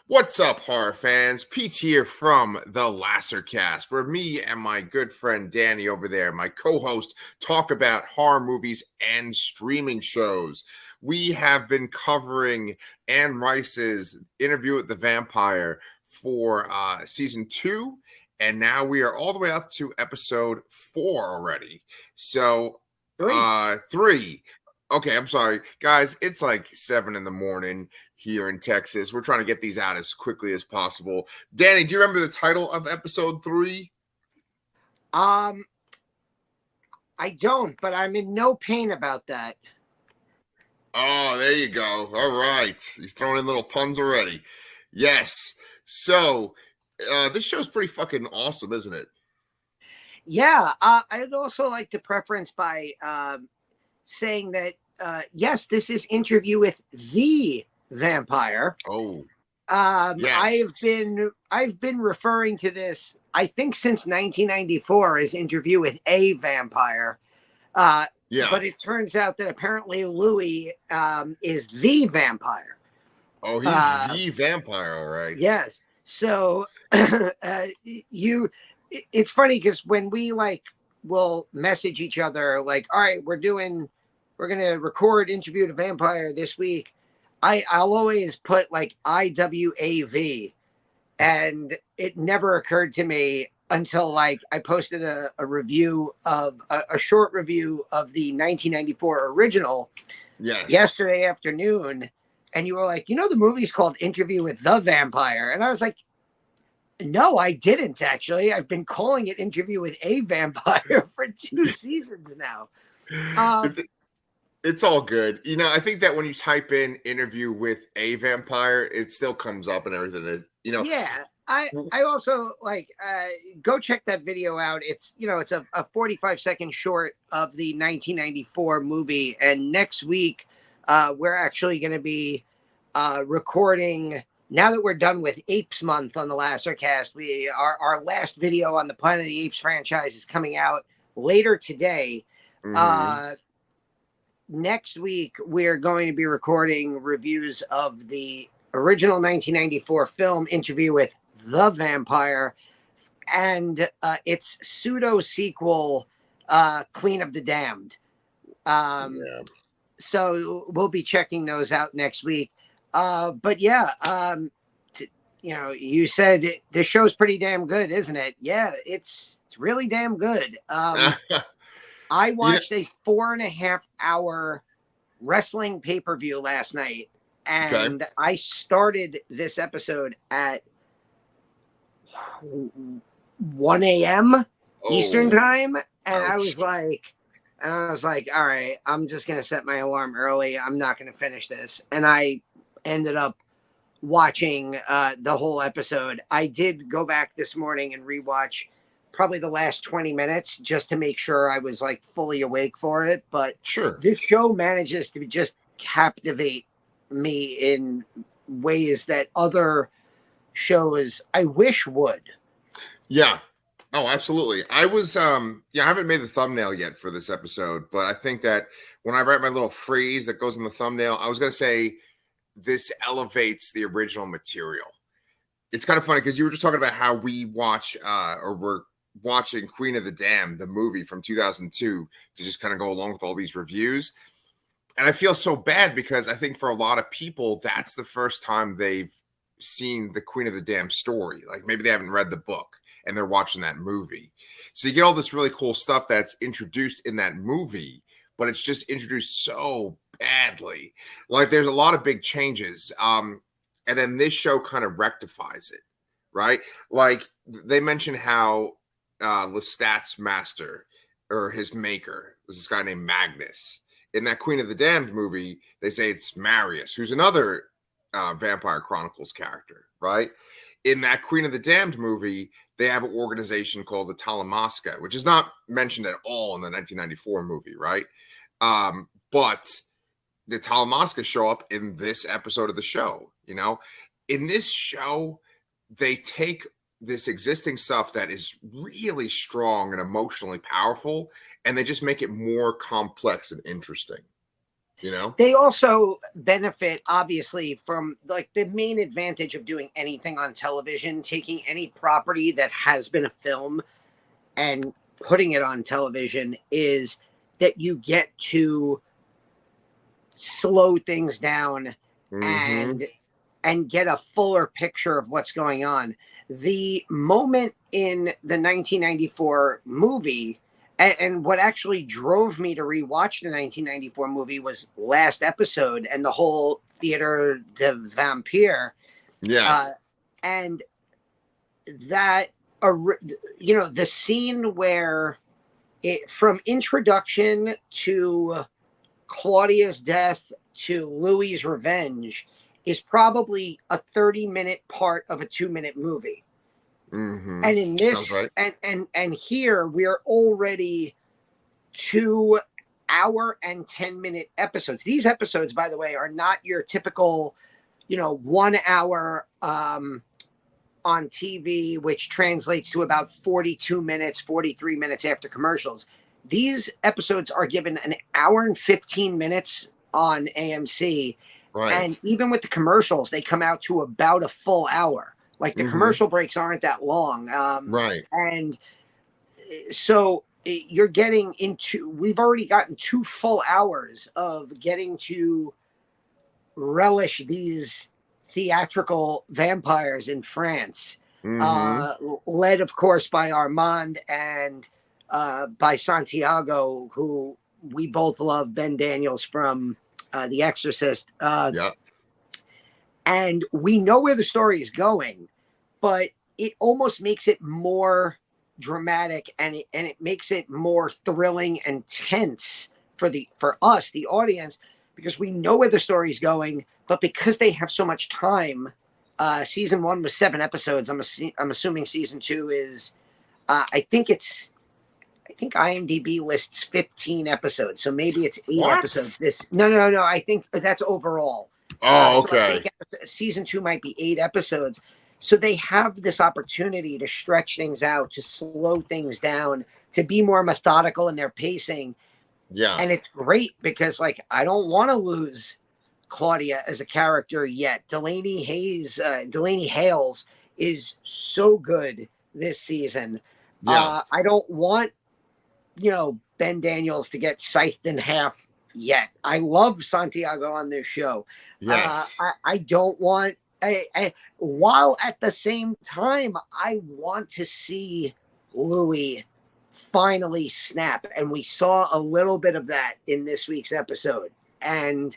What's up, horror fans? Pete here from the Lassercast, where me and my good friend Danny over there, my co-host, talk about horror movies and streaming shows. We have been covering Anne Rice's Interview with the Vampire for season 2, and now we are all the way up to episode 4 already. So, 3. Okay, I'm sorry, guys. It's like 7 in the morning here in Texas. We're trying to get these out as quickly as possible. Danny, do you remember the title of episode 3? I don't, but I'm in no pain about that. Oh, there you go. All right. He's throwing in little puns already. Yes. So, this show's pretty fucking awesome, isn't it? Yeah, I'd also like to preference by saying that, yes, this is Interview with the Vampire. Oh, yes. yes. I've been referring to this, I think, since 1994 as Interview with a Vampire. Yeah. But it turns out that apparently Louis is the vampire. Oh, he's the vampire, all right. Yes. So it's funny because when we will message each other like, all right, we're going to record Interview with a Vampire this week. I'll always put like IWAV, and it never occurred to me until I posted a review of a short review of the 1994 original yesterday afternoon. And you were like, the movie's called Interview with the Vampire. And I was like, no, I didn't actually. I've been calling it Interview with a Vampire for 2 seasons now. It's all good. I think that when you type in Interview with a Vampire, it still comes up and everything. Yeah. I also go check that video out. It's a 45-second short of the 1994 movie. And next week, we're actually going to be recording, now that we're done with Apes Month on the Lassercast. Our last video on the Planet of the Apes franchise is coming out later today. Mm-hmm. Next week, we're going to be recording reviews of the original 1994 film Interview with the Vampire and its pseudo sequel, Queen of the Damned. So we'll be checking those out next week. But yeah, you said the show's pretty damn good, isn't it? Yeah, it's really damn good. I watched a 4.5-hour wrestling pay-per-view last night, and I started this episode at 1 a.m. Eastern time, and I was like, all right, I'm just going to set my alarm early. I'm not going to finish this. And I ended up watching the whole episode. I did go back this morning and rewatch probably the last 20 minutes just to make sure I was fully awake for it. But sure, this show manages to just captivate me in ways that other shows I wish would. Yeah. Oh, absolutely. I was I haven't made the thumbnail yet for this episode, but I think that when I write my little phrase that goes in the thumbnail, I was going to say this elevates the original material. It's kind of funny because you were just talking about how we watch or we're watching Queen of the Damned, the movie from 2002, to just kind of go along with all these reviews. And I feel so bad because I think for a lot of people, that's the first time they've seen the Queen of the Damned story. Like maybe they haven't read the book and they're watching that movie. So you get all this really cool stuff that's introduced in that movie, but it's just introduced so badly. Like there's a lot of big changes. And then this show kind of rectifies it, right? Like they mentioned how Lestat's master or his maker was this guy named Magnus. In that Queen of the Damned movie, they say it's Marius, who's another Vampire Chronicles character, right? In that Queen of the Damned movie, they have an organization called the Talamasca, which is not mentioned at all in the 1994 movie, right? But the Talamasca show up in this episode of the show, In this show, they take this existing stuff that is really strong and emotionally powerful, and they just make it more complex and interesting. You know, They also benefit, obviously, from like the main advantage of doing anything on television, taking any property that has been a film and putting it on television, is that you get to slow things down mm-hmm. and get a fuller picture of what's going on. The moment in the 1994 movie, and what actually drove me to rewatch the 1994 movie was last episode and the whole Theater de Vampire. Yeah. And that, the scene where it, from introduction to Claudia's death to Louis's revenge, is probably a 30-minute part of a 2-minute movie. Mm-hmm. And in Sounds this, right. and here we're already 2 hour and 10-minute episodes. These episodes, by the way, are not your typical, 1 hour on TV, which translates to about 42 minutes, 43 minutes after commercials. These episodes are given an hour and 15 minutes on AMC. Right. And even with the commercials, they come out to about a full hour. Like the commercial breaks aren't that long. Right. And so you're getting into, we've already gotten 2 full hours of getting to relish these theatrical vampires in France, led, of course, by Armand and by Santiago, who we both love, Ben Daniels from The Exorcist. Yeah. And we know where the story is going, but it almost makes it more dramatic, and it makes it more thrilling and tense for us, the audience, because we know where the story's going, but because they have so much time. Season 1 was 7 episodes. I'm assuming season 2 is, I think IMDb lists 15 episodes, so maybe it's 8 What? episodes. No. I think that's overall. Oh, So I okay. think season 2 might be 8 episodes. So they have this opportunity to stretch things out, to slow things down, to be more methodical in their pacing. Yeah. And it's great because, like, I don't want to lose Claudia as a character yet. Delaney Hales is so good this season. Yeah. I don't want, Ben Daniels to get scythed in half yet. I love Santiago on this show. Yes. I don't want, while at the same time, I want to see Louis finally snap. And we saw a little bit of that in this week's episode. And,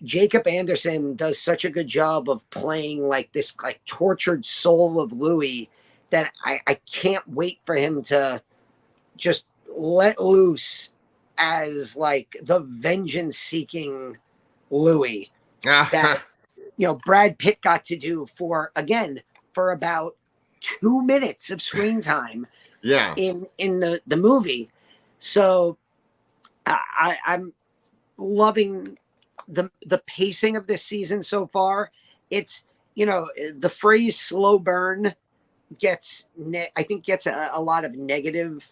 Jacob Anderson does such a good job of playing like this, like, tortured soul of Louis, that I can't wait for him to just let loose as like the vengeance seeking Louis that, Brad Pitt got to do for about 2 minutes of screen time Yeah. in the movie. So I'm loving the pacing of this season so far. It's, the phrase slow burn gets a lot of negative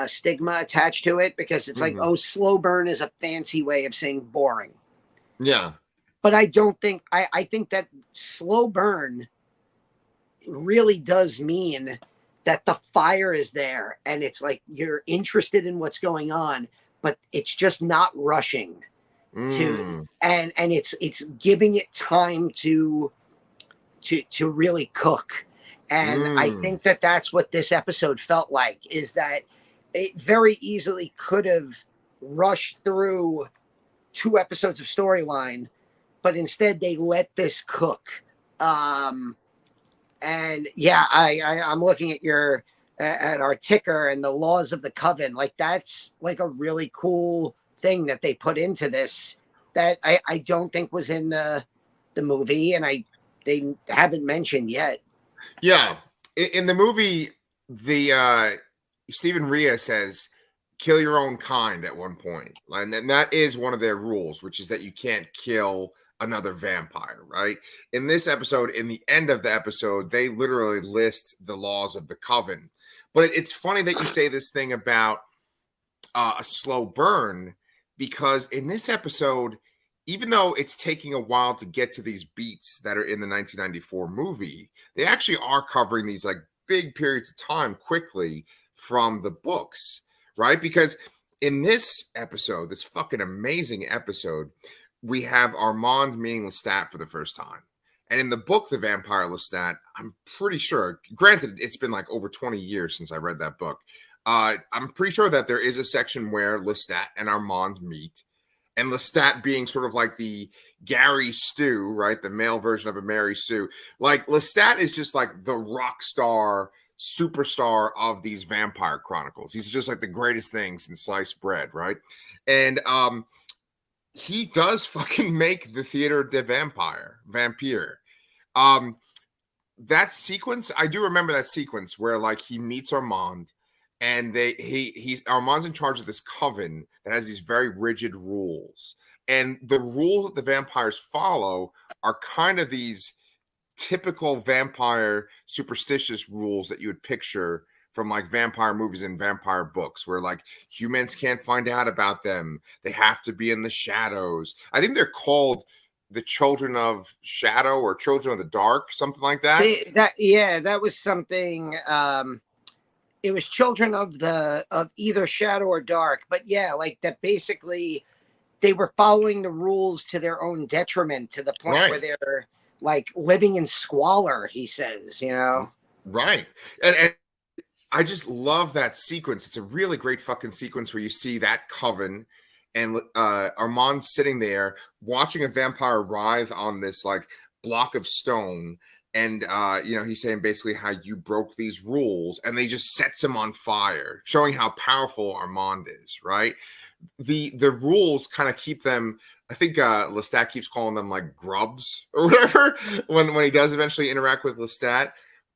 stigma attached to it, because it's like, oh, slow burn is a fancy way of saying boring. Yeah. But I don't think, I think that slow burn really does mean that the fire is there and it's like you're interested in what's going on, but it's just not rushing to, and it's giving it time to really cook. And I think that that's what this episode felt like, is that it very easily could have rushed through 2 episodes of storyline, but instead they let this cook. And yeah, I'm looking at at our ticker and the laws of the coven. Like, that's like a really cool thing that they put into this that I don't think was in the movie, and they haven't mentioned yet. Yeah. In the movie, the Stephen Rea says, kill your own kind at one point. And that is one of their rules, which is that you can't kill another vampire, right? In this episode, in the end of the episode, they literally list the laws of the coven. But it's funny that you say this thing about a slow burn, because in this episode, even though it's taking a while to get to these beats that are in the 1994 movie, they actually are covering these like big periods of time quickly from the books, right? Because in this episode, this fucking amazing episode, we have Armand meeting Lestat for the first time. And in the book, The Vampire Lestat, I'm pretty sure, granted, it's been like over 20 years since I read that book. I'm pretty sure that there is a section where Lestat and Armand meet. And Lestat being sort of like the Gary Stu, right? The male version of a Mary Sue. Like Lestat is just like the rock star, superstar of these vampire chronicles. He's just like the greatest thing since sliced bread, right? And he does fucking make the Theater de Vampire. That sequence, I do remember that sequence where like he meets Armand and he's Armand's in charge of this coven that has these very rigid rules. And the rules that the vampires follow are kind of these typical vampire superstitious rules that you would picture from like vampire movies and vampire books, where like humans can't find out about them. They have to be in the shadows. I think they're called the Children of Shadow or Children of the Dark, something like that. See, that was something. It was Children of either Shadow or Dark, but yeah, like that. Basically, they were following the rules to their own detriment, to the point Right. where they're like living in squalor. He says, Right, and I just love that sequence. It's a really great fucking sequence where you see that coven and Armand sitting there watching a vampire writhe on this like block of stone. And, he's saying basically how you broke these rules, and they just sets him on fire, showing how powerful Armand is, right? The rules kind of keep them. I think Lestat keeps calling them like grubs or whatever when he does eventually interact with Lestat.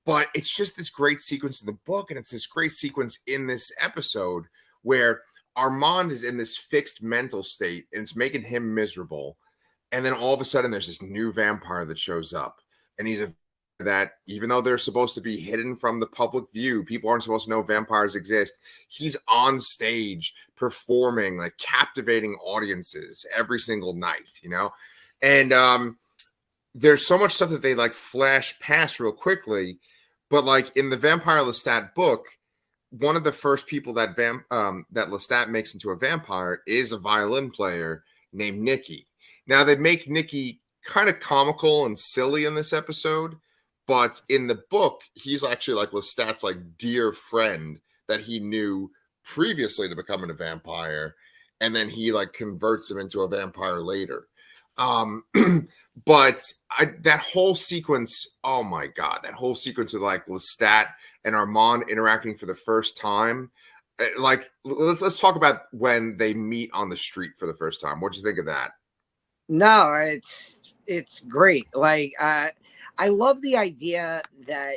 But it's just this great sequence in the book, and it's this great sequence in this episode where Armand is in this fixed mental state, and it's making him miserable. And then all of a sudden, there's this new vampire that shows up, and he's that even though they're supposed to be hidden from the public view, people aren't supposed to know vampires exist. He's on stage performing, like captivating audiences every single night, And there's so much stuff that they like flash past real quickly. But like in the Vampire Lestat book, one of the first people that that Lestat makes into a vampire is a violin player named Nicky. Now they make Nicky kind of comical and silly in this episode, but in the book, he's actually like Lestat's like dear friend that he knew previously to becoming a vampire, and then he like converts him into a vampire later. But that whole sequence, oh my god, that whole sequence of like Lestat and Armand interacting for the first time. Like let's talk about when they meet on the street for the first time. What'd you think of that? No, it's great. Like I love the idea that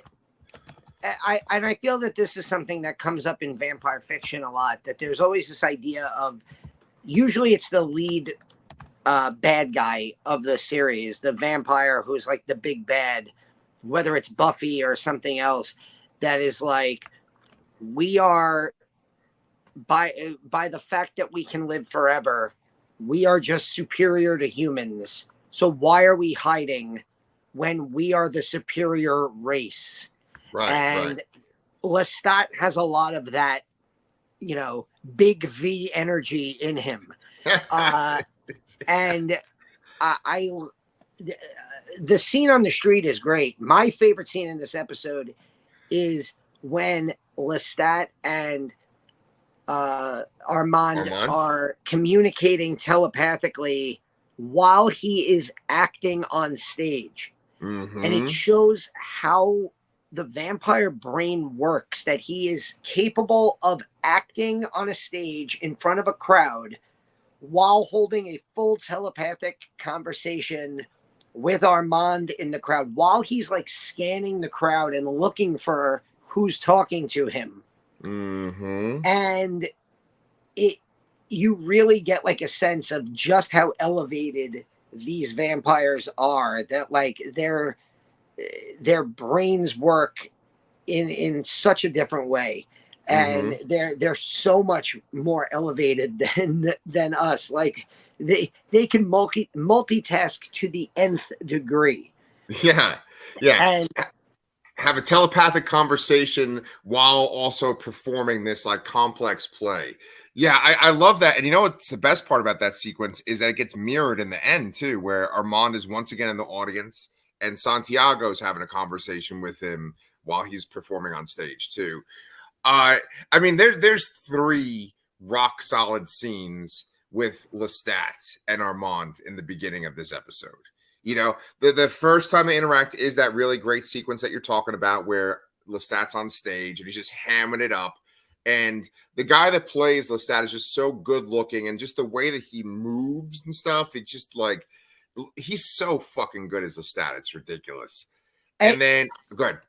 I feel that this is something that comes up in vampire fiction a lot, that there's always this idea of, usually it's the lead bad guy of the series, the vampire who's like the big bad, whether it's Buffy or something else, that is like, we are, by the fact that we can live forever, we are just superior to humans. So why are we hiding when we are the superior race? Right. And right. Lestat has a lot of that, big V energy in him. And the scene on the street is great. My favorite scene in this episode is when Lestat and Armand are communicating telepathically while he is acting on stage. Mm-hmm. And it shows how the vampire brain works, that he is capable of acting on a stage in front of a crowd while holding a full telepathic conversation with Armand in the crowd, while he's like scanning the crowd and looking for who's talking to him. Mm-hmm. And you really get like a sense of just how elevated these vampires are, that like their brains work in such a different way. and they're so much more elevated than us. Like they can multitask to the nth degree. Yeah, yeah. And Have a telepathic conversation while also performing this like complex play. Yeah, I love that. And you know what's the best part about that sequence is that it gets mirrored in the end too, where Armand is once again in the audience and Santiago's having a conversation with him while he's performing on stage too. I mean, there's three rock solid scenes with Lestat and Armand in the beginning of this episode. You know, the first time they interact is that really great sequence that you're talking about where Lestat's on stage and he's just hamming it up. And the guy that plays Lestat is just so good looking, and just the way that he moves and stuff, it's just like he's so fucking good as Lestat. It's ridiculous. And then go ahead.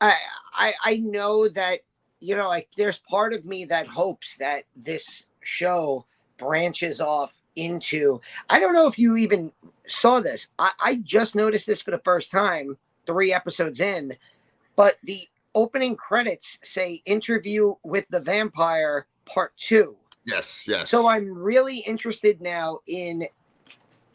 I know that, you know, like there's part of me that hopes that this show branches off into, I don't know if you even saw this. I just noticed this for the first time 3 episodes in, but the opening credits say Interview with the Vampire Part 2. Yes, yes. So I'm really interested now in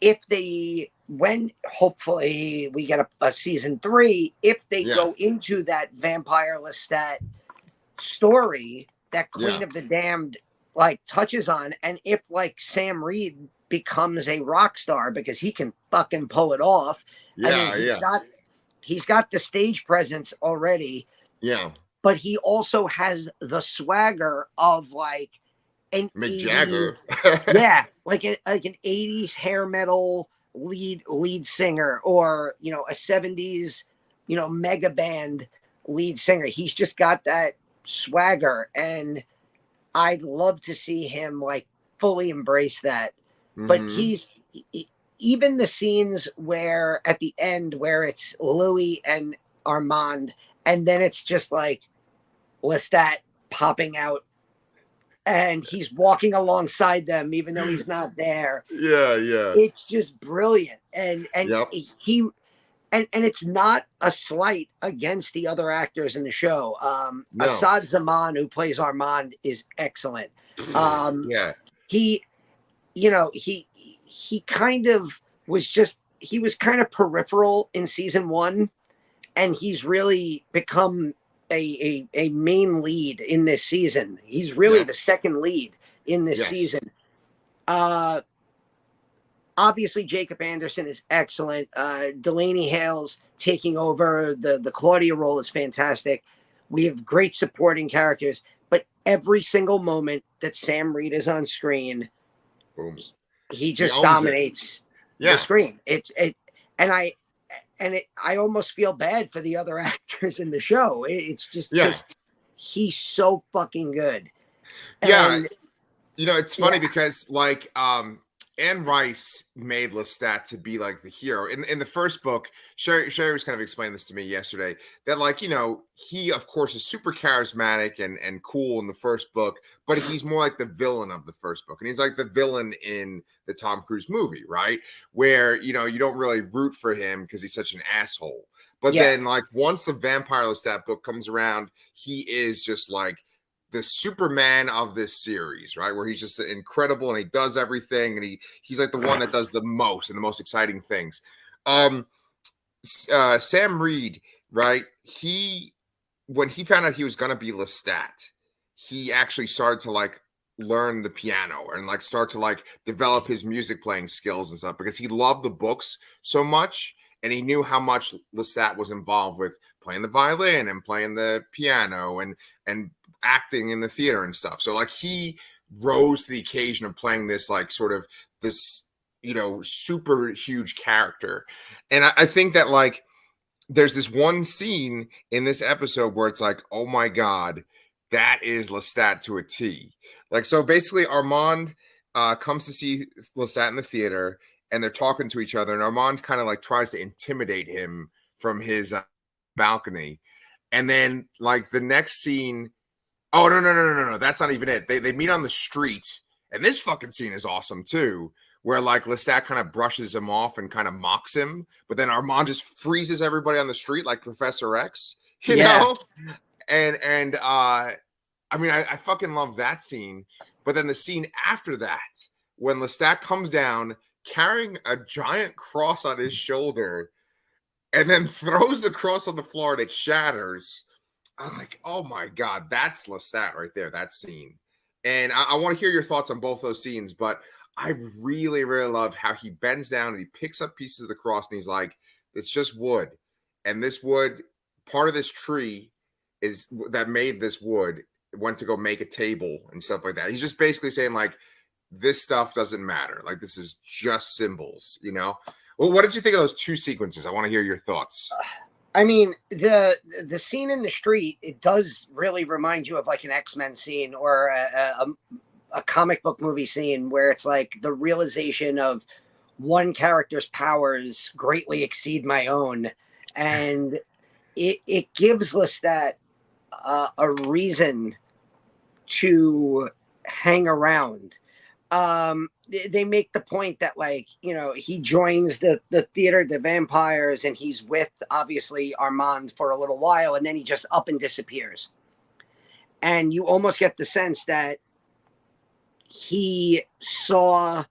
if they, when hopefully we get a season 3, if they go into that Vampire Lestat story that Queen of the Damned like touches on, and if like Sam Reid becomes a rock star because he can fucking pull it off. I mean, he's got the stage presence already. Yeah. But he also has the swagger of like an Mick 80s, Jagger. like an 80s hair metal lead singer, or, you know, a 70s, you know, mega band lead singer. He's just got that swagger, and I'd love to see him like fully embrace that. But even the scenes where at the end where it's Louis and Armand, and then it's just like Lestat popping out and he's walking alongside them even though he's not there. It's just brilliant. And he and it's not a slight against the other actors in the show. Assad Zaman, who plays Armand, is excellent. He, you know, he kind of was just, he was kind of peripheral in season 1, and he's really become a main lead in this season. He's really the second lead in this season. Obviously, Jacob Anderson is excellent. Delaney Hales taking over the Claudia role is fantastic. We have great supporting characters, but every single moment that Sam Reid is on screen, he just dominates the screen. I almost feel bad for the other actors in the show. It's just because he's so fucking good. And, you know, it's funny because like Anne Rice made Lestat to be like the hero. In the first book, Sherry was kind of explaining this to me yesterday, that like, you know, he of course is super charismatic and cool in the first book, but he's more like the villain of the first book. And he's like the villain in the Tom Cruise movie, right? Where, you know, you don't really root for him because he's such an asshole. But then like once the Vampire Lestat book comes around, he is just like the Superman of this series, right? Where he's just incredible and he does everything, and he's like the one that does the most and the most exciting things. Sam Reid, right? When he found out he was gonna be Lestat, he actually started to like learn the piano and like start to like develop his music playing skills and stuff, because he loved the books so much. And he knew how much Lestat was involved with playing the violin and playing the piano and acting in the theater and stuff. So like he rose to the occasion of playing this like sort of this, you know, super huge character. And I think that like there's this one scene in this episode where it's like, oh my God, that is Lestat to a T. Like, so basically Armand comes to see Lestat in the theater, and they're talking to each other, and Armand kind of like tries to intimidate him from his balcony. And then like the next scene, oh no, that's not even it. They meet on the street, and this fucking scene is awesome too, where like Lestat kind of brushes him off and kind of mocks him, but then Armand just freezes everybody on the street like Professor X, you know? And I mean, I fucking love that scene. But then the scene after that, when Lestat comes down carrying a giant cross on his shoulder and then throws the cross on the floor and it shatters. I was like, oh my God, that's Lestat right there, that scene. And I want to hear your thoughts on both those scenes, but I really, really love how he bends down and he picks up pieces of the cross and he's like, it's just wood. And this wood, part of this tree is that made this wood went to go make a table and stuff like that. He's just basically saying, like, this stuff doesn't matter. Like, this is just symbols, you know? Well, what did you think of those two sequences? I want to hear your thoughts. I mean, the scene in the street, it does really remind you of like an X-Men scene or a comic book movie scene where it's like the realization of one character's powers greatly exceed my own. And it gives Lestat a reason to hang around. They make the point that, like, you know, he joins the theater, the vampires, and he's with obviously Armand for a little while, and then he just up and disappears. And you almost get the sense that he saw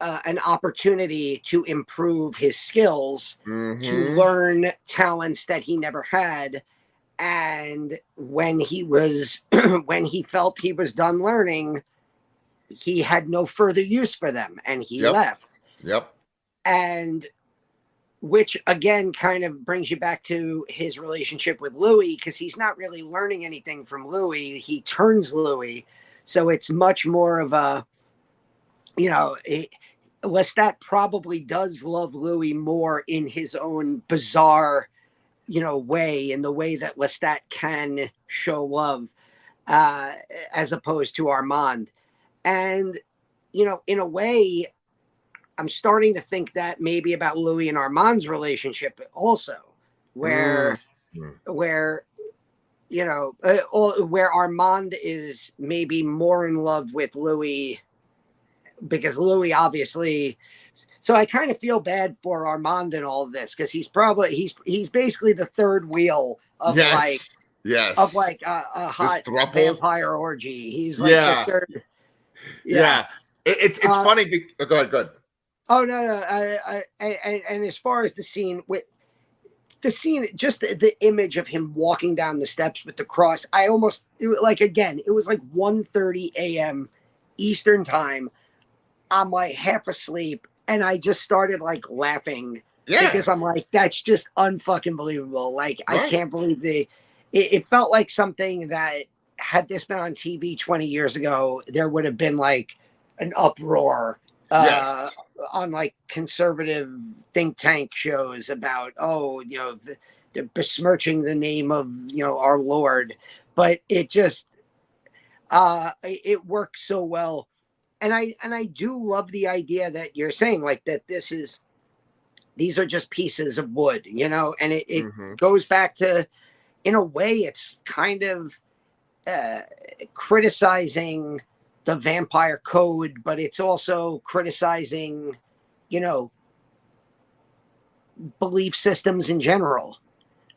an opportunity to improve his skills, to learn talents that he never had. And when he was, when he felt he was done learning, he had no further use for them and he left. And which again kind of brings you back to his relationship with Louis, because he's not really learning anything from Louis. He turns Louis. So it's much more of a, you know, Lestat probably does love Louis more in his own bizarre, you know, way, in the way that Lestat can show love, as opposed to Armand. And, you know, in a way, I'm starting to think that maybe about Louis and Armand's relationship also, where, you know, where Armand is maybe more in love with Louis, because Louis obviously. So I kind of feel bad for Armand in all of this, because he's probably he's basically the third wheel of of like a hot vampire orgy. He's like the third. It's funny. Go ahead. Oh no. And as far as the scene, just the image of him walking down the steps with the cross, it was like 1:30 a.m. Eastern time. I'm like half asleep, and I just started like laughing because I'm like, that's just unfucking believable. Like, I can't believe it felt like something that, had this been on TV 20 years ago, there would have been like an uproar on like conservative think tank shows about, you know, they're besmirching the name of, you know, our Lord. But it just, it works so well. And I do love the idea that you're saying, like, that these are just pieces of wood, you know, and it goes back to, in a way, it's kind of criticizing the vampire code, but it's also criticizing, you know, belief systems in general.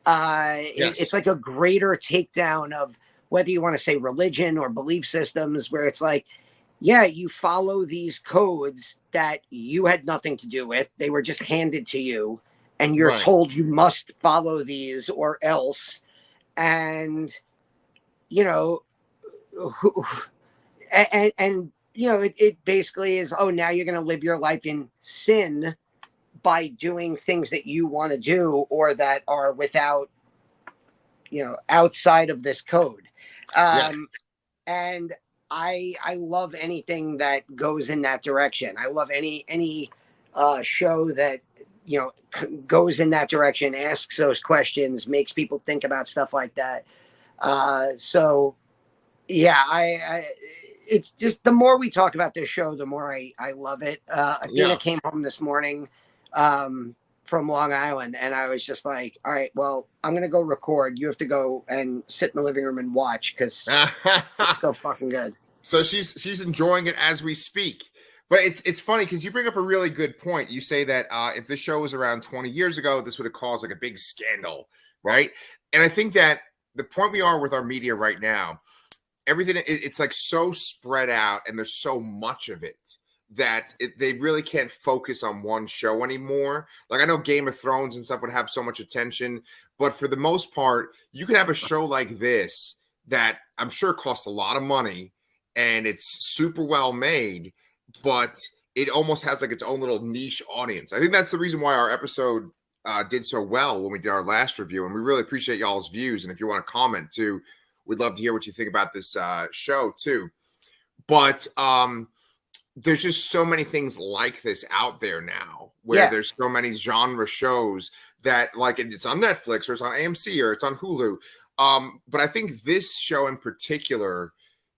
It's like a greater takedown of, whether you want to say religion or belief systems, where it's like, yeah, you follow these codes that you had nothing to do with. They were just handed to you, and you're told you must follow these or else. And, you know, and you know, it basically is, oh, now you're going to live your life in sin by doing things that you want to do, or that are without, you know, outside of this code. And I love anything that goes in that direction. I love any show that, you know, goes in that direction, asks those questions, makes people think about stuff like that. So yeah, it's just, the more we talk about this show, the more I love it. Athena came home this morning from Long Island, and I was just like, all right, well, I'm going to go record. You have to go and sit in the living room and watch, because it's so fucking good. So she's enjoying it as we speak. But it's funny, because you bring up a really good point. You say that if this show was around 20 years ago, this would have caused like a big scandal, right? And I think that the point we are with our media right now, everything it's like so spread out, and there's so much of it that they really can't focus on one show anymore. Like I know Game of Thrones and stuff would have so much attention, but for the most part, you could have a show like this that I'm sure costs a lot of money and it's super well made, but it almost has like its own little niche audience. I think that's the reason why our episode did so well when we did our last review, and we really appreciate y'all's views. And if you want to comment too, we'd love to hear what you think about this show too. But there's just so many things like this out there now, where there's so many genre shows that like it's on Netflix or it's on AMC or it's on Hulu. But I think this show in particular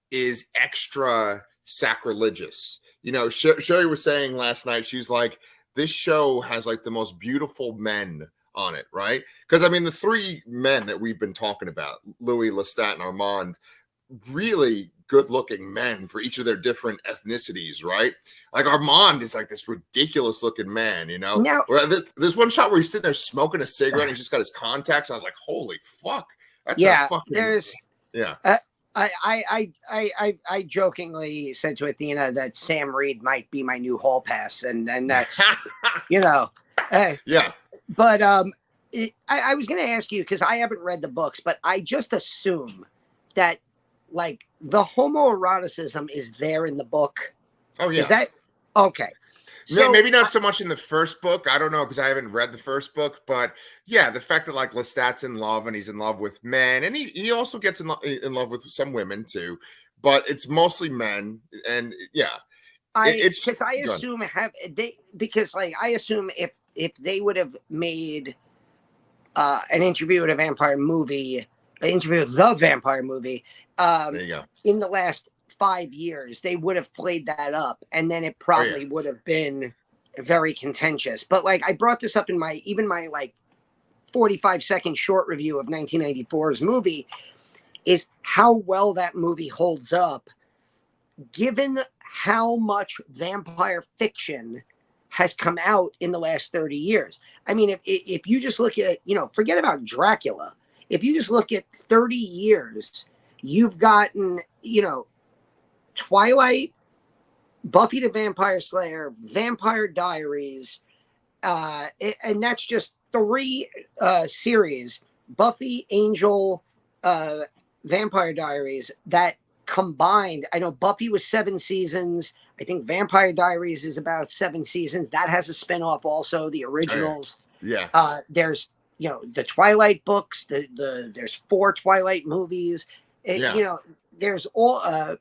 is extra sacrilegious. You know, Sherry was saying last night, she's like, this show has like the most beautiful men on it, right? Because I mean, the three men that we've been talking about, Louis, Lestat, and Armand, really good-looking men for each of their different ethnicities, right? Like Armand is like this ridiculous-looking man, you know. Now, there's one shot where he's sitting there smoking a cigarette, and he's just got his contacts. And I was like, "Holy fuck!" That's a fucking there's yeah. I jokingly said to Athena that Sam Reid might be my new hall pass, and that's you know, yeah. But I was going to ask you because I haven't read the books, but I just assume that like the homoeroticism is there in the book. Oh yeah. Is that okay? So, maybe not so much in the first book. I don't know because I haven't read the first book, but yeah, the fact that like Lestat's in love and he's in love with men, and he also gets in love with some women too, but it's mostly men, and yeah, I assume if they would have made an interview with a vampire movie, there you go. In the last 5 years, they would have played that up, and then it probably would have been very contentious. But like I brought this up in my like 45-second short review of 1994's movie, is how well that movie holds up, given how much vampire fiction has come out in the last 30 years. I mean, if you just look at, forget about Dracula. If you just look at 30 years, you've gotten, Twilight, Buffy the Vampire Slayer, Vampire Diaries, and that's just 3 series, Buffy, Angel, Vampire Diaries, that combined, I know Buffy was 7 seasons. I think Vampire Diaries is about 7 seasons. That has a spinoff also, the originals. There's, the Twilight books, there's 4 Twilight movies. There's all,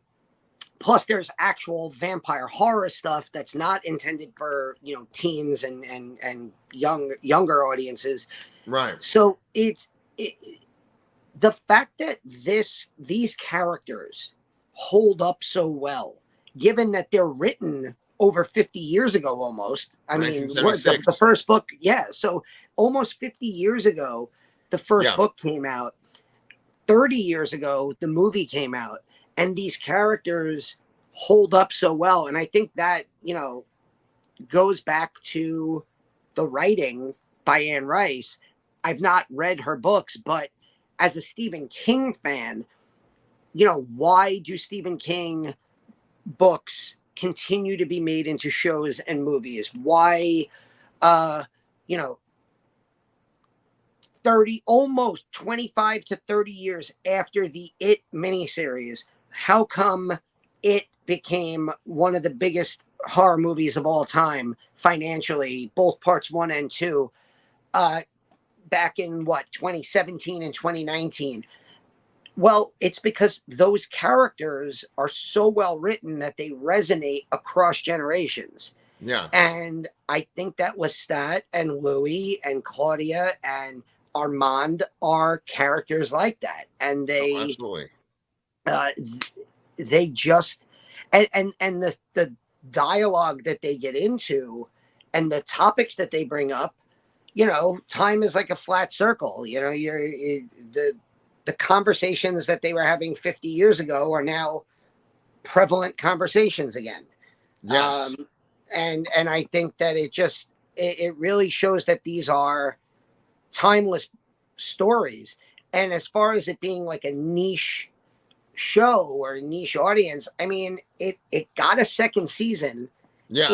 plus there's actual vampire horror stuff that's not intended for, teens and younger audiences. Right. So the fact that these characters hold up so well, given that they're written over 50 years ago almost. I mean, the first book, so almost 50 years ago, the first book came out. 30 years ago, the movie came out, and these characters hold up so well. And I think that, goes back to the writing by Anne Rice. I've not read her books, but as a Stephen King fan, why do Stephen King books continue to be made into shows and movies? Why, almost 25 to 30 years after the It miniseries, how come It became one of the biggest horror movies of all time financially, both parts 1 and 2, back in 2017 and 2019? Well, it's because those characters are so well written that they resonate across generations. Yeah. And I think that Lestat and Louis and Claudia and Armand are characters like that. And they absolutely. They just and the dialogue that they get into and the topics that they bring up, time is like a flat circle. The conversations that they were having 50 years ago are now prevalent conversations again. Yes. And I think that it really shows that these are timeless stories. And as far as it being like a niche show or a niche audience, I mean, it got a second season Yeah.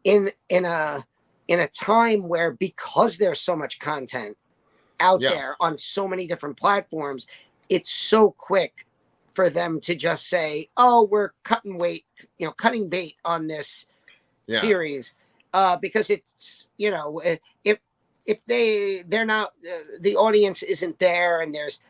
in a time where, because there's so much content out Yeah. there on so many different platforms, it's so quick for them to just say, "Oh, we're cutting bait on this Yeah. series," because it's, if they're not, the audience isn't there, and there's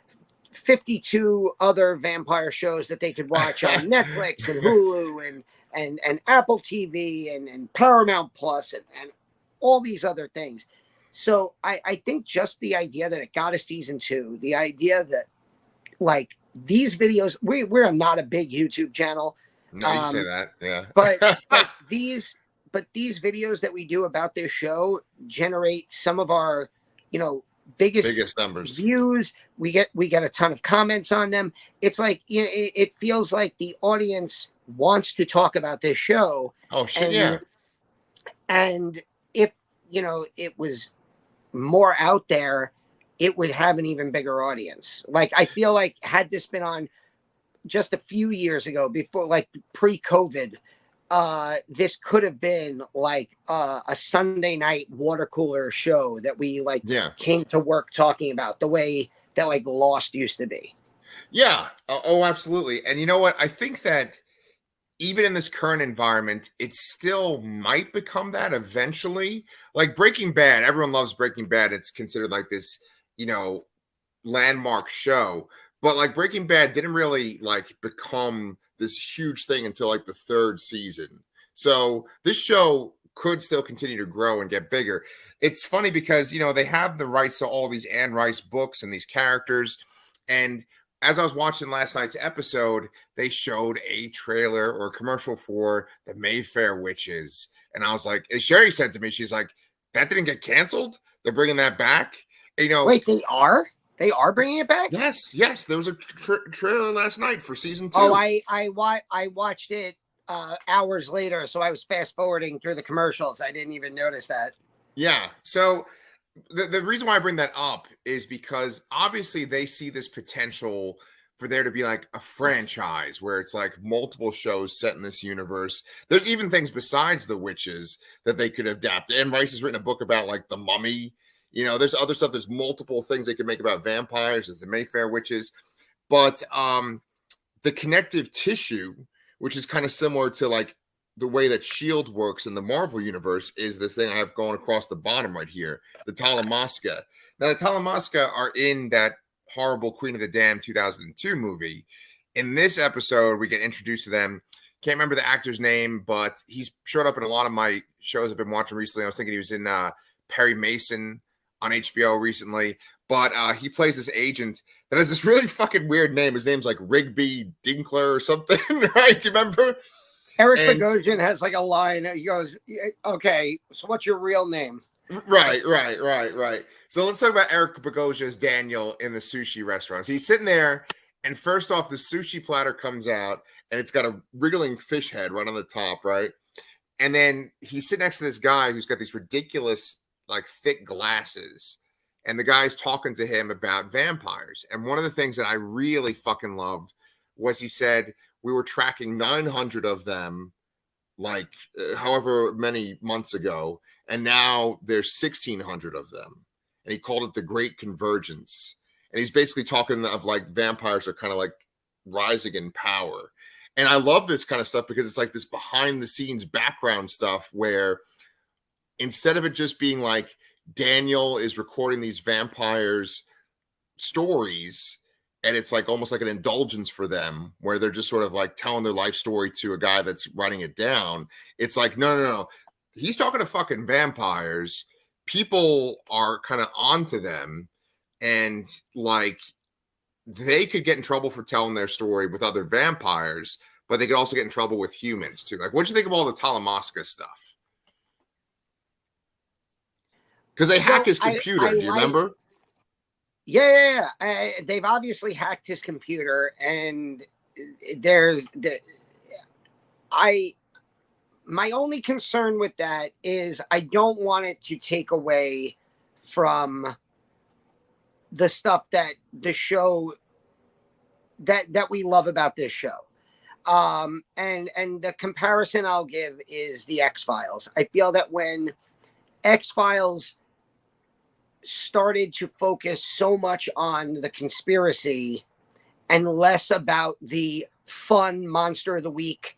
52 other vampire shows that they could watch on Netflix and Hulu and Apple TV and Paramount Plus and all these other things. So I think just the idea that it got a season 2, the idea that, like, these videos, we're not a big YouTube channel. No, you can say that. Yeah. But these videos that we do about this show generate some of our, biggest numbers. views. We get a ton of comments on them. It's like, it feels like the audience wants to talk about this show. Oh shit, yeah. And if, it was more out there, it would have an even bigger audience. Like, I feel like, had this been on just a few years ago, before, like, pre-COVID, this could have been like a Sunday night water cooler show that we came to work talking about, the way that like Lost used to be. Yeah. Oh, absolutely. And you know what? I think that even in this current environment, it still might become that eventually. Like Breaking Bad, everyone loves Breaking Bad. It's considered like this, landmark show. But like Breaking Bad didn't really like become this huge thing until like the 3rd season. So this show could still continue to grow and get bigger. It's funny because, they have the rights to all these Anne Rice books and these characters. And as I was watching last night's episode, they showed a trailer or a commercial for the Mayfair Witches. And I was like, and Sherry said to me, she's like, that didn't get canceled? They're bringing that back? Wait, they are? They are bringing it back? Yes. There was a trailer last night for season 2. Oh, I watched it hours later, so I was fast forwarding through the commercials. I didn't even notice that. Yeah. So the reason why I bring that up is because obviously they see this potential for there to be like a franchise where it's like multiple shows set in this universe. There's even things besides the witches that they could adapt. And Rice has written a book about like the Mummy. There's other stuff. There's multiple things they could make about vampires. There's the Mayfair Witches. But the connective tissue, which is kind of similar to like the way that S.H.I.E.L.D. works in the Marvel universe, is this thing I have going across the bottom right here, the Talamasca. Now, the Talamasca are in that horrible Queen of the Damned 2002 movie. In this episode, we get introduced to them. Can't remember the actor's name, but he's showed up in a lot of my shows I've been watching recently. I was thinking he was in Perry Mason on HBO recently, but he plays this agent that has this really fucking weird name. His name's like Rigby Dinkler or something, right? Do you remember? Eric Bogosian has like a line. He goes, "Okay, so what's your real name?" Right. So let's talk about Eric Bogosian as Daniel in the sushi restaurant. So he's sitting there, and first off, the sushi platter comes out, and it's got a wriggling fish head right on the top, right? And then he's sitting next to this guy who's got these ridiculous, like, thick glasses, and the guy's talking to him about vampires. And one of the things that I really fucking loved was he said, we were tracking 900 of them, like however many months ago, and now there's 1,600 of them. And he called it the Great Convergence. And he's basically talking of like vampires are kind of like rising in power. And I love this kind of stuff because it's like this behind the scenes background stuff where instead of it just being like Daniel is recording these vampires' stories, and it's like almost like an indulgence for them where they're just sort of like telling their life story to a guy that's writing it down. It's like, no. He's talking to fucking vampires. People are kind of onto them. And like, they could get in trouble for telling their story with other vampires, but they could also get in trouble with humans too. Like, what'd you think of all the Talamasca stuff? Because they hack his computer. Do you remember? Yeah. They've obviously hacked his computer, and my only concern with that is I don't want it to take away from the stuff that the show that we love about this show. And the comparison I'll give is the X-Files. I feel that when X-Files started to focus so much on the conspiracy and less about the fun monster of the week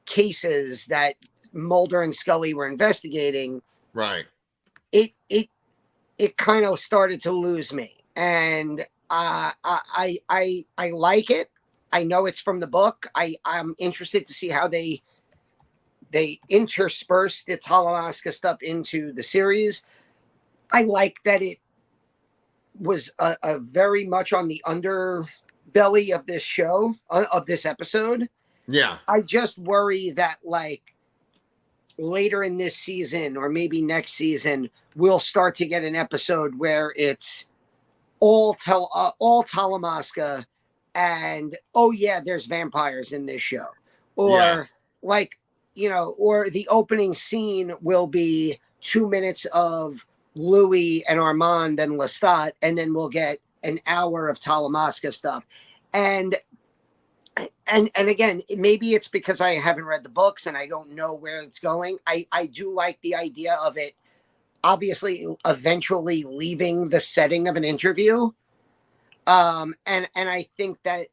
cases that Mulder and Scully were investigating, right, it kind of started to lose me. And I like it. I know it's from the book. I'm interested to see how they intersperse the Talamasca stuff into the series. I like that it was a very much on the underbelly of this show, of this episode. yeah, I just worry that like later in this season or maybe next season, we'll start to get an episode where it's all Talamasca and oh yeah, there's vampires in this show. Or yeah, like, or the opening scene will be 2 minutes of Louis and Armand and Lestat, and then we'll get an hour of Talamasca stuff. And again, maybe it's because I haven't read the books and I don't know where it's going. I do like the idea of it obviously eventually leaving the setting of an interview. And I think that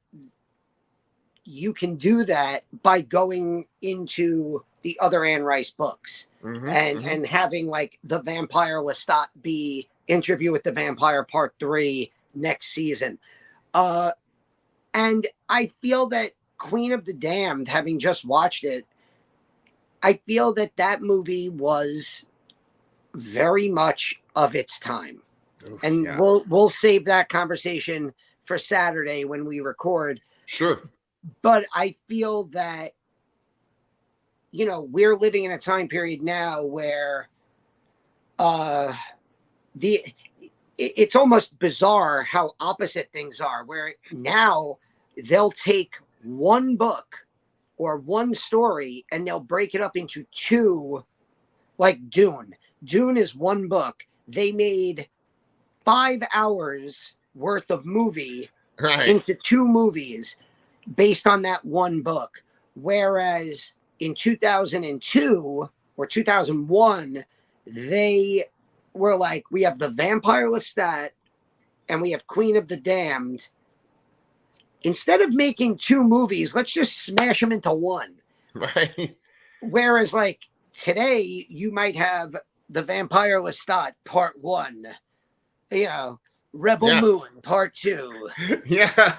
you can do that by going into the other Anne Rice books and having like the Vampire Lestat be Interview with the Vampire Part 3 next season. And I feel that Queen of the Damned, having just watched it, I feel that movie was very much of its time. Oof, and yeah. we'll save that conversation for Saturday when we record. Sure. But I feel that, we're living in a time period now where it's almost bizarre how opposite things are, where now they'll take one book or one story and they'll break it up into two, like Dune. Dune is one book. They made 5 hours worth of movie into 2 movies based on that one book. Whereas in 2002 or 2001, they were like, we have the Vampire Lestat and we have Queen of the Damned. Instead of making 2 movies, let's just smash them into one. Right. Whereas like today, you might have the Vampire Lestat Part 1, Rebel Moon Part 2. Yeah.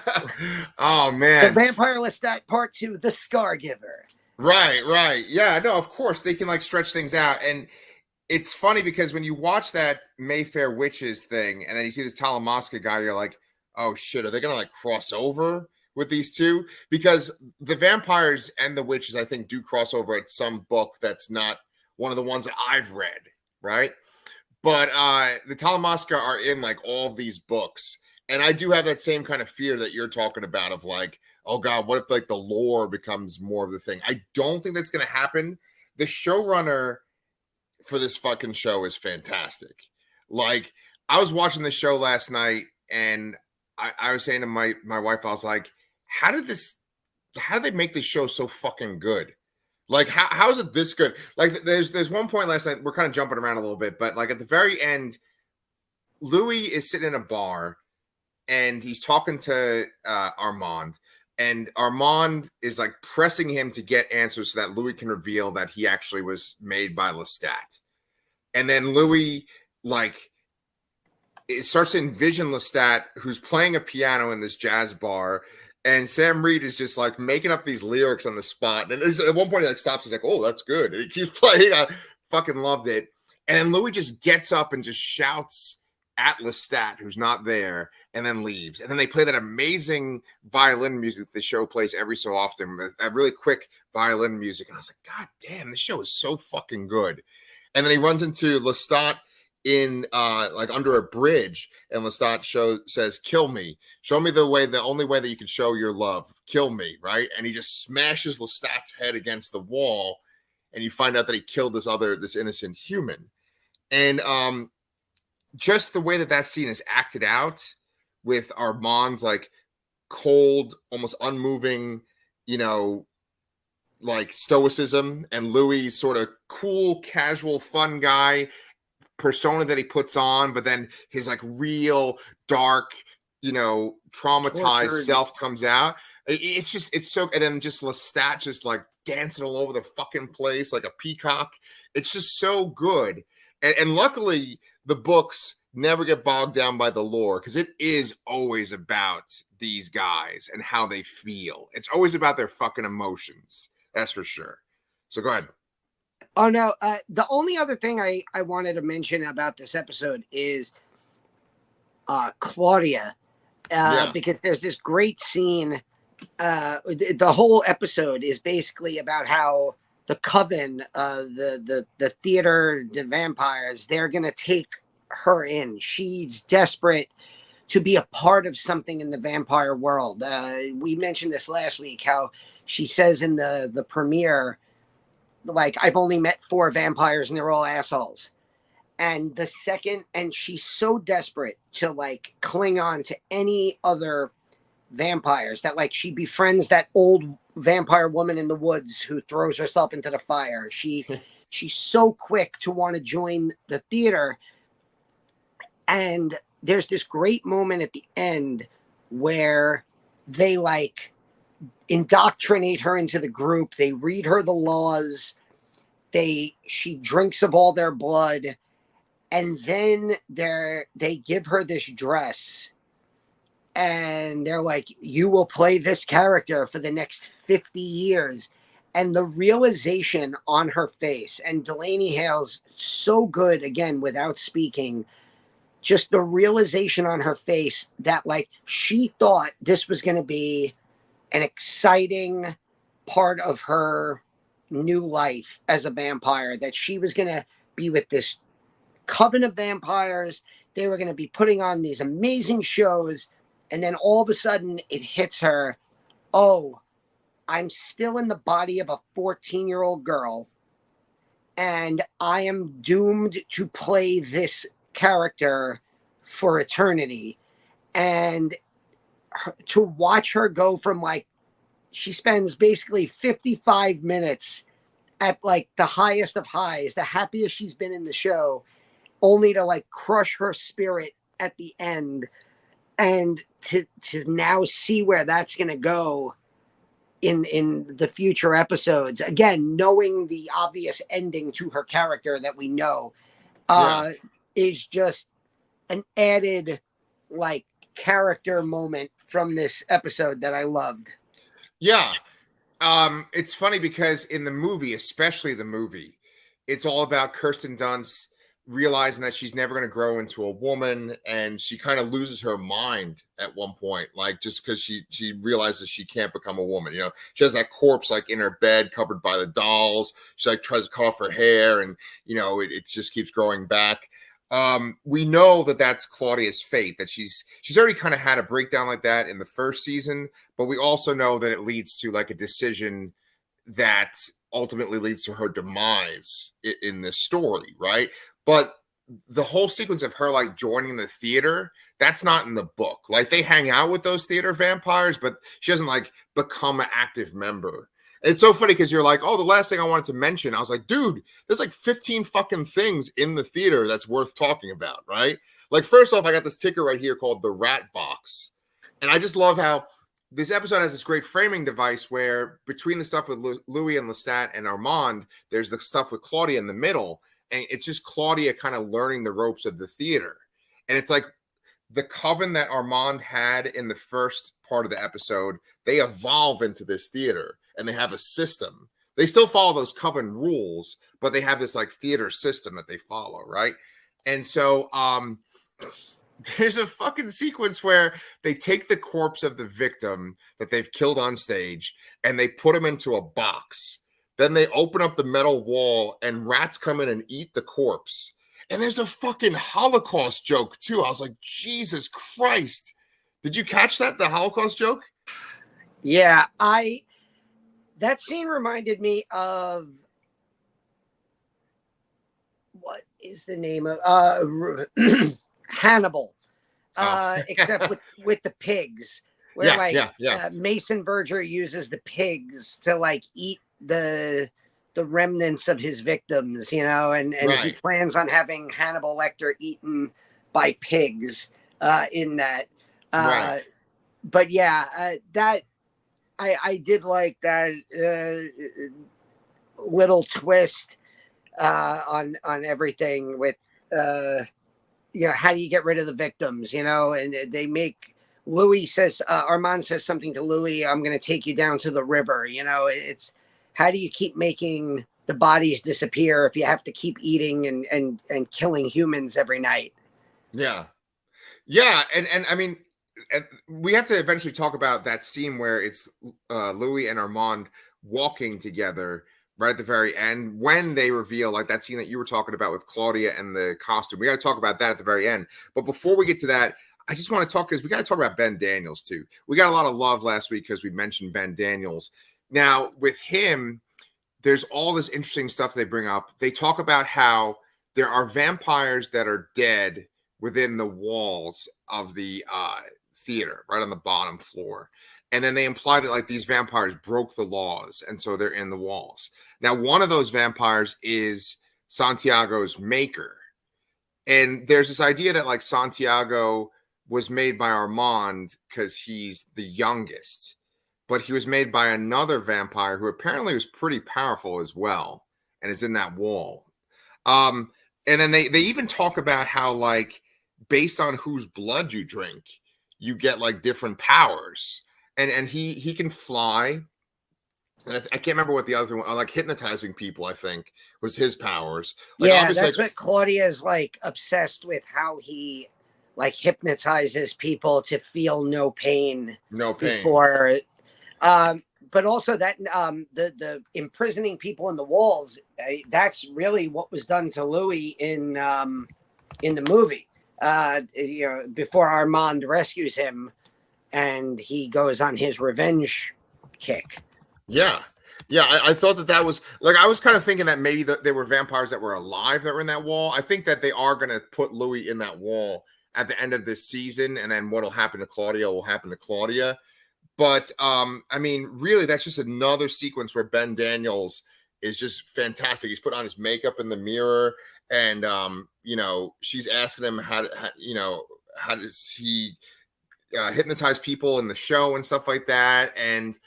Oh man. The Vampire Lestat Part 2, The Scargiver. Right. Yeah, no, of course they can like stretch things out. And it's funny because when you watch that Mayfair Witches thing and then you see this Talamasca guy, you're like, oh shit, are they gonna like cross over with these two? Because the vampires and the witches, I think, do cross over at some book that's not one of the ones that I've read, right? But the Talamasca are in like all of these books. And I do have that same kind of fear that you're talking about of like, oh God, what if like the lore becomes more of the thing? I don't think that's going to happen. The showrunner for this fucking show is fantastic. Like, I was watching the show last night and I was saying to my wife, I was like, how did they make this show so fucking good? Like, how is it this good? Like, there's one point last night, we're kind of jumping around a little bit, but like at the very end, Louis is sitting in a bar and he's talking to Armand, and Armand is like pressing him to get answers so that Louis can reveal that he actually was made by Lestat. And then Louis like it starts to envision Lestat, who's playing a piano in this jazz bar, and Sam Reid is just like making up these lyrics on the spot. And at one point he like stops, he's like, oh, that's good. And he keeps playing. I fucking loved it. And then Louis just gets up and just shouts at Lestat, who's not there, and then leaves. And then they play that amazing violin music the show plays every so often, a really quick violin music. And I was like, God damn, this show is so fucking good. And then he runs into Lestat in like under a bridge, and Lestat says, kill me. Show me the only way that you can show your love. Kill me, right? And he just smashes Lestat's head against the wall, and you find out that he killed this innocent human. And just the way that scene is acted out with Armand's like cold, almost unmoving, you know, like stoicism, and Louis sort of cool, casual, fun guy persona that he puts on, but then his like real dark, you know, traumatized Tortured. self comes out. It's just, it's so, and then just Lestat just like dancing all over the fucking place like a peacock. It's just so good. And luckily, the books never get bogged down by the lore, because it is always about these guys and how they feel. It's always about their fucking emotions. That's for sure. So go ahead. Oh no, the only other thing I wanted to mention about this episode is Claudia, Yeah. because there's this great scene. The whole episode is basically about how the coven, the theater, the vampires, they're gonna take her in. She's desperate to be a part of something in the vampire world. We mentioned this last week, how she says in the premiere, like, I've only met 4 vampires and they're all assholes. And the second, and she's so desperate to like cling on to any other vampires that like she befriends that old vampire woman in the woods who throws herself into the fire. She's so quick to want to join the theater. And there's this great moment at the end where they like indoctrinate her into the group. They read her the laws. She drinks of all their blood, and then they give her this dress, and they're like, you will play this character for the next 50 years. And the realization on her face, and Delaney Hale's so good, again, without speaking, just the realization on her face that like she thought this was going to be an exciting part of her new life as a vampire, that she was going to be with this coven of vampires. They were going to be putting on these amazing shows. And then all of a sudden it hits her, oh, I'm still in the body of a 14-year-old girl, and I am doomed to play this character for eternity. And to watch her go from like, she spends basically 55 minutes at like the highest of highs, the happiest she's been in the show, only to like crush her spirit at the end, and to now see where that's going to go in the future episodes, again knowing the obvious ending to her character that we know, Yeah. is just an added like character moment from this episode that I loved. Yeah. It's funny because in the movie, especially the movie, it's all about Kirsten Dunst realizing that she's never going to grow into a woman, and she kind of loses her mind at one point, like just because she realizes she can't become a woman. You know, she has that corpse like in her bed, covered by the dolls. She like tries to cut off her hair, and you know it just keeps growing back. We know that that's Claudia's fate, that she's already kind of had a breakdown like that in the first season, but we also know that it leads to like a decision that ultimately leads to her demise in this story, right? But the whole sequence of her like joining the theater, that's not in the book. Like they hang out with those theater vampires, but she doesn't like become an active member. It's so funny because you're like, oh, the last thing I wanted to mention, I was like, dude, there's like 15 fucking things in the theater that's worth talking about, right? Like, first off, I got this ticker right here called the Rat Box. And I just love how this episode has this great framing device where between the stuff with Louis and Lestat and Armand, there's the stuff with Claudia in the middle. And it's just Claudia kind of learning the ropes of the theater. And it's like the coven that Armand had in the first part of the episode, they evolve into this theater and they have a system. They still follow those coven rules, but they have this like theater system that they follow, right? And so there's a fucking sequence where they take the corpse of the victim that they've killed on stage and they put him into a box. Then they open up the metal wall and rats come in and eat the corpse. And there's a fucking Holocaust joke too. I was like, Jesus Christ. Did you catch that? The Holocaust joke? Yeah, that scene reminded me of what is the name of Hannibal? Oh. Except with the pigs, where Yeah, like yeah, yeah. Mason Verger uses the pigs to like eat the remnants of his victims, and he Right. plans on having Hannibal Lecter eaten by pigs in that. Right. But yeah, that I did like that little twist on everything with how do you get rid of the victims, and they make Louis says Armand says something to Louis, I'm going to take you down to the river. It's how do you keep making the bodies disappear if you have to keep eating and killing humans every night? Yeah. Yeah, and I mean, and we have to eventually talk about that scene where it's Louis and Armand walking together right at the very end when they reveal like that scene that you were talking about with Claudia and the costume. We got to talk about that at the very end. But before we get to that, I just want to talk because we got to talk about Ben Daniels too. We got a lot of love last week because we mentioned Ben Daniels. Now with him, there's all this interesting stuff they bring up. They talk about how there are vampires that are dead within the walls of the theater, right on the bottom floor. And then they imply that like these vampires broke the laws, and so they're in the walls. Now, one of those vampires is Santiago's maker. And there's this idea that like Santiago was made by Armand because he's the youngest, but he was made by another vampire who apparently was pretty powerful as well and is in that wall. Um, and then they even talk about how like based on whose blood you drink, you get like different powers. And he can fly. And I can't remember what the other one, like hypnotizing people, I think was his powers. Like Yeah, obviously, that's what Claudia is like obsessed with, how he like hypnotizes people to feel no pain no pain. before. But also that the imprisoning people in the walls, that's really what was done to Louis in the movie. Before Armand rescues him and he goes on his revenge kick. Yeah. Yeah, I thought that was like I was kind of thinking that maybe there were vampires that were alive that were in that wall. I think that they are going to put Louis in that wall at the end of this season, and then what'll happen to Claudia will happen to Claudia. But I mean, really, that's just another sequence where Ben Daniels is just fantastic. He's put on his makeup in the mirror, and she's asking him how does he hypnotize people in the show and stuff like that, and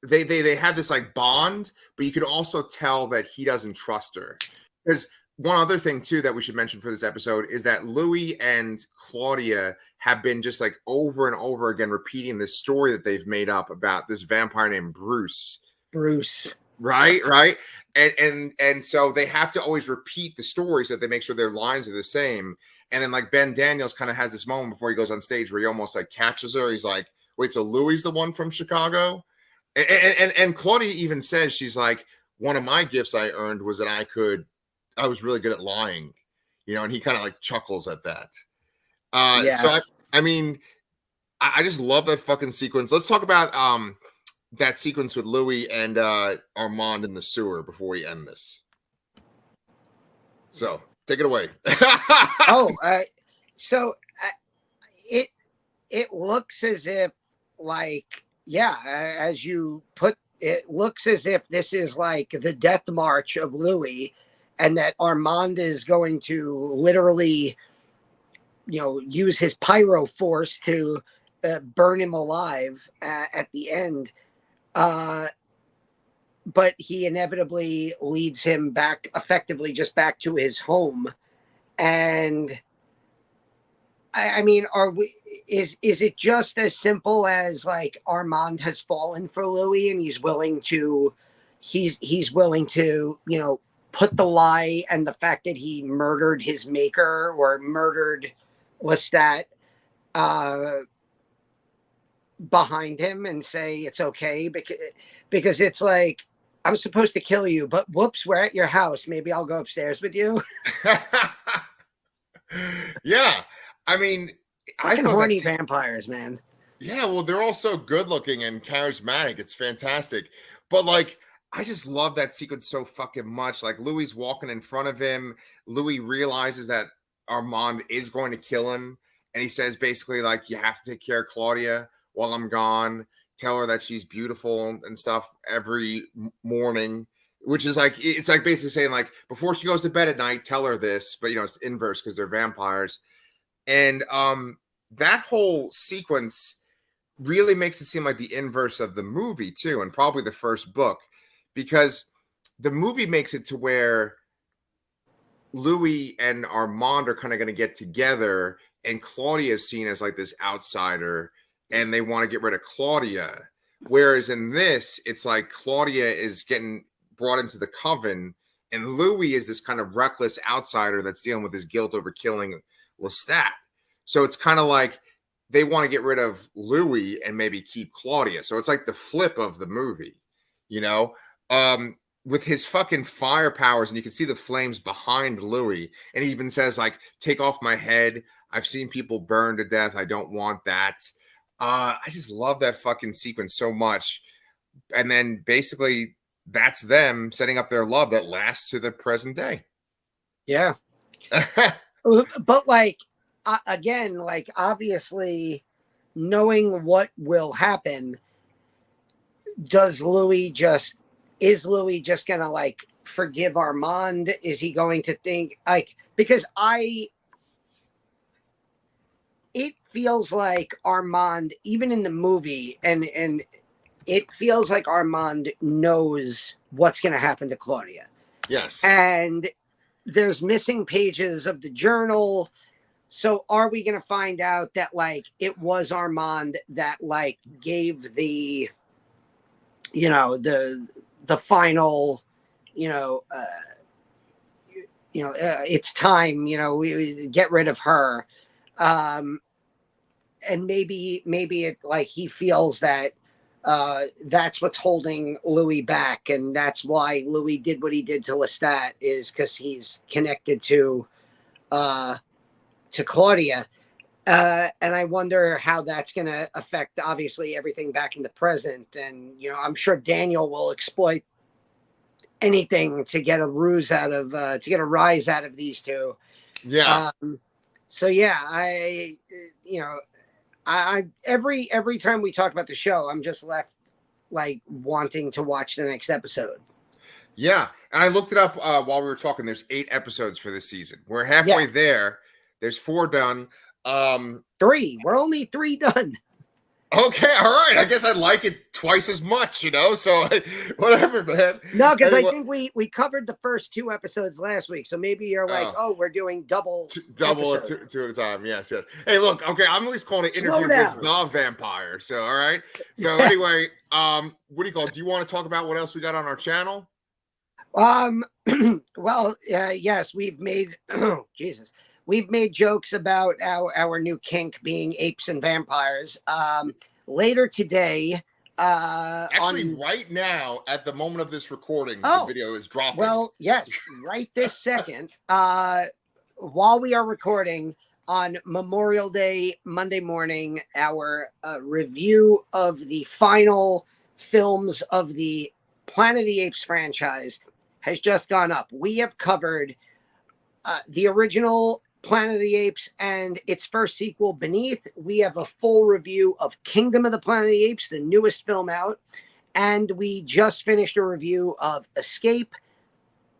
they had this like bond, but you could also tell that he doesn't trust her. Because one other thing too that we should mention for this episode is that Louis and Claudia have been just like over and over again repeating this story that they've made up about this vampire named Bruce. Bruce. Right. And so they have to always repeat the story so that they make sure their lines are the same. And then like Ben Daniels kind of has this moment before he goes on stage where he almost like catches her. He's like, wait, so Louis the one from Chicago? And Claudia even says, she's like, one of my gifts I earned was that I was really good at lying, and he kind of like chuckles at that. Yeah. So I mean, I just love that fucking sequence. Let's talk about that sequence with Louis and Armand in the sewer before we end this. So take it away. So it looks as if like, yeah, as you put, it looks as if this is like the death march of Louis, and that Armand is going to literally, use his pyro force to burn him alive at the end. But he inevitably leads him back, effectively just back to his home. And I mean, is it just as simple as like Armand has fallen for Louis and he's willing to put the lie and the fact that he murdered his maker or murdered Lestat behind him and say it's okay because it's like, I'm supposed to kill you, but whoops, we're at your house. Maybe I'll go upstairs with you. Yeah. I mean, fucking horny vampires, man. Yeah, well, they're all so good looking and charismatic. It's fantastic. But like, I just love that sequence so fucking much. Like Louis walking in front of him. Louis realizes that Armand is going to kill him. And he says basically, like, you have to take care of Claudia while I'm gone. Tell her that she's beautiful and stuff every morning. Which is like, it's like basically saying, like, before she goes to bed at night, tell her this. But, you know, it's inverse because they're vampires. And that whole sequence really makes it seem like the inverse of the movie, too. And probably the first book. Because the movie makes it to where Louis and Armand are kind of going to get together, and Claudia is seen as like this outsider, and they want to get rid of Claudia. Whereas in this, it's like Claudia is getting brought into the coven, and Louis is this kind of reckless outsider that's dealing with his guilt over killing Lestat. So it's kind of like they want to get rid of Louis and maybe keep Claudia. So it's like the flip of the movie, you know? With his fucking fire powers, and you can see the flames behind Louis, and he even says, like, take off my head. I've seen people burn to death. I don't want that. I just love that fucking sequence so much. And then basically that's them setting up their love that lasts to the present day. Yeah. But like, again, like, obviously knowing what will happen, is Louis just gonna like forgive Armand? Is he going to think like, because it feels like Armand, even in the movie, and it feels like Armand knows what's going to happen to Claudia. Yes. And there's missing pages of the journal. So are we going to find out that like it was Armand that like gave the, you know, the final, it's time, we get rid of her. And maybe it like he feels that that's what's holding Louis back, and that's why Louis did what he did to Lestat, is because he's connected to Claudia. And I wonder how that's going to affect, obviously, everything back in the present. And, I'm sure Daniel will exploit anything to get a rise out of these two. Yeah. So yeah, I every time we talk about the show, I'm just left like wanting to watch the next episode. Yeah. And I looked it up while we were talking. There's 8 episodes for this season. We're halfway there. There's 4 done. 3. We're only 3 done. Okay, all right. I guess I like it twice as much, so whatever, man. No, because I think we covered the first 2 episodes last week, so maybe you're like, we're doing double two at a time. Yes. Hey, look, okay, I'm at least calling it interview with the vampire. So, all right. So anyway, what do you call it? Do you want to talk about what else we got on our channel? Well, yes, we've made Jesus. We've made jokes about our new kink being apes and vampires. Later today, actually, right now, at the moment of this recording, the video is dropping. Well, yes, right this second, while we are recording on Memorial Day, Monday morning, our review of the final films of the Planet of the Apes franchise has just gone up. We have covered the original Planet of the Apes and its first sequel, Beneath. We have a full review of Kingdom of the Planet of the Apes, the newest film out. And we just finished a review of Escape,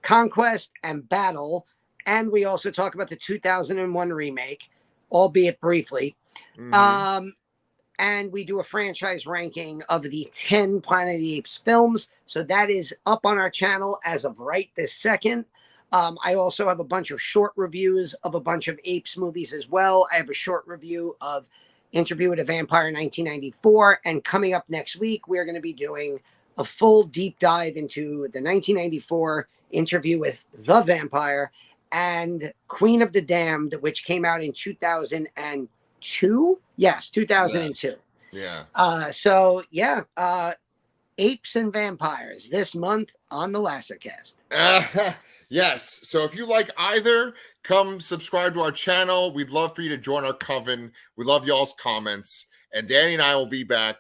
Conquest, and Battle. And we also talk about the 2001 remake, albeit briefly. Mm-hmm. And we do a franchise ranking of the 10 Planet of the Apes films. So that is up on our channel as of right this second. I also have a bunch of short reviews of a bunch of Apes movies as well. I have a short review of Interview with a Vampire 1994. And coming up next week, we're going to be doing a full deep dive into the 1994 Interview with the Vampire and Queen of the Damned, which came out in 2002. Yes, 2002. Yeah. So, yeah, Apes and Vampires this month on the Lassercast. Yes. So if you like either, come subscribe to our channel. We'd love for you to join our coven. We love y'all's comments. And Danny and I will be back